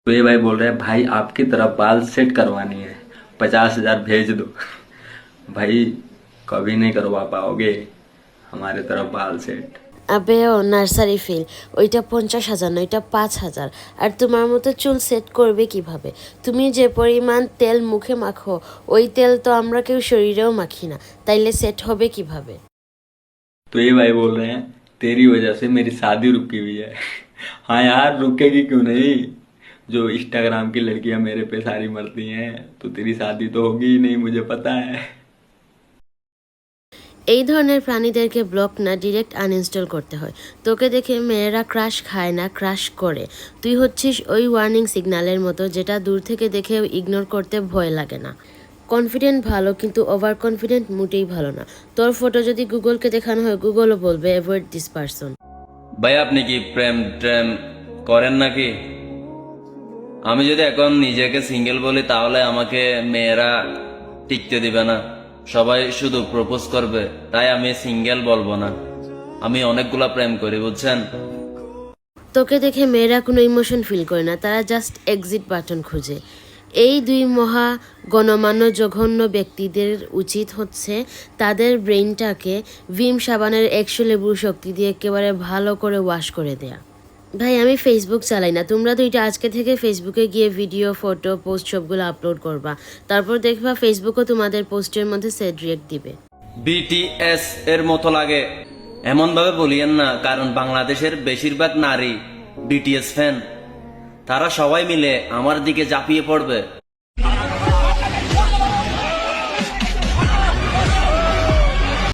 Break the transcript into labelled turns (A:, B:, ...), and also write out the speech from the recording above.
A: तो ये भाई बोल रहे हैं भाई आपकी तरफ बाल सेट करवानी है, 50,000 भेज दो। भाई कभी नहीं करवा पाओगे हमारे तरफ बाल सेट।
B: আবে ও নার্সারি ফিল, ওইটা 50,000 না, ওইটা 5,000। আর তোমার মতো চুল সেট করবে কিভাবে? তুমি যে পরিমাণ তেল মুখে মাখো, ওই তেল তো আমরা কেউ শরীরেও মাখি না, তাইলে সেট হবে কিভাবে?
A: तो ये भाई बोल रहे हैं तेरी वजह से मेरी शादी रुकी हुई है। हाँ यार रुकेगी क्यों नहीं, जो इंस्टाग्राम की लड़कियां मेरे पे सारी मरती हैं तो तेरी शादी तो होगी ही नहीं, मुझे पता है।
B: এই ধরনের প্রাণীদেরকে ব্লক না, ডিরেক্ট আনইনস্টল করতে হয়। তোকে দেখে মেয়েরা ক্রাশ খায় না, ক্রাশ করে। তুই হচ্ছিস ওই ওয়ার্নিং সিগন্যালের মতো, যেটা দূর থেকে দেখেও ইগনোর করতে ভয় লাগে না। কনফিডেন্ট ভালো, কিন্তু ওভার কনফিডেন্ট মোটেই ভালো না। তোর ফটো যদি গুগলকে দেখানো হয়, গুগলও বলবে অ্যাভয়েড দিস পারসন।
C: ভাই আপনি কি প্রেম ট্রেম করেন নাকি? আমি যদি এখন নিজেকে সিঙ্গেল বলি তাহলে আমাকে মেয়েরা টিকতে দিবে না, সবাই শুধু প্রপোজ করবে, তাই আমি সিঙ্গেল বলবো না। আমি অনেকগুলা প্রেম করি বুঝছেন।
B: তোকে দেখে মেয়েরা কোনো ইমোশন ফিল করে না, তারা জাস্ট এক্সিট বাটন খুঁজে। এই দুই মহা গণমান্য জঘন্য ব্যক্তিদের উচিত হচ্ছে তাদের ব্রেইনটাকে ভিম সাবানের 100 লেবুর শক্তি দিয়ে একেবারে ভালো করে ওয়াশ করে দেয়া। ভাই আমি ফেসবুক চালাই না, তোমরা দুইটা আজকে থেকে ফেসবুকে গিয়ে ভিডিও, ফটো, পোস্ট সবগুলো আপলোড করবা। তারপর দেখবা ফেসবুকও তোমাদের পোস্টের মধ্যে সেড রিয়েক্ট দিবে।
C: বিটিএস এর মতো লাগে এমন ভাবে বলিয়েন না, কারণ বাংলাদেশের বেশিরভাগ নারী বিটিএস ফ্যান। তারা সবাই মিলে আমার দিকে ঝাঁপিয়ে পড়বে।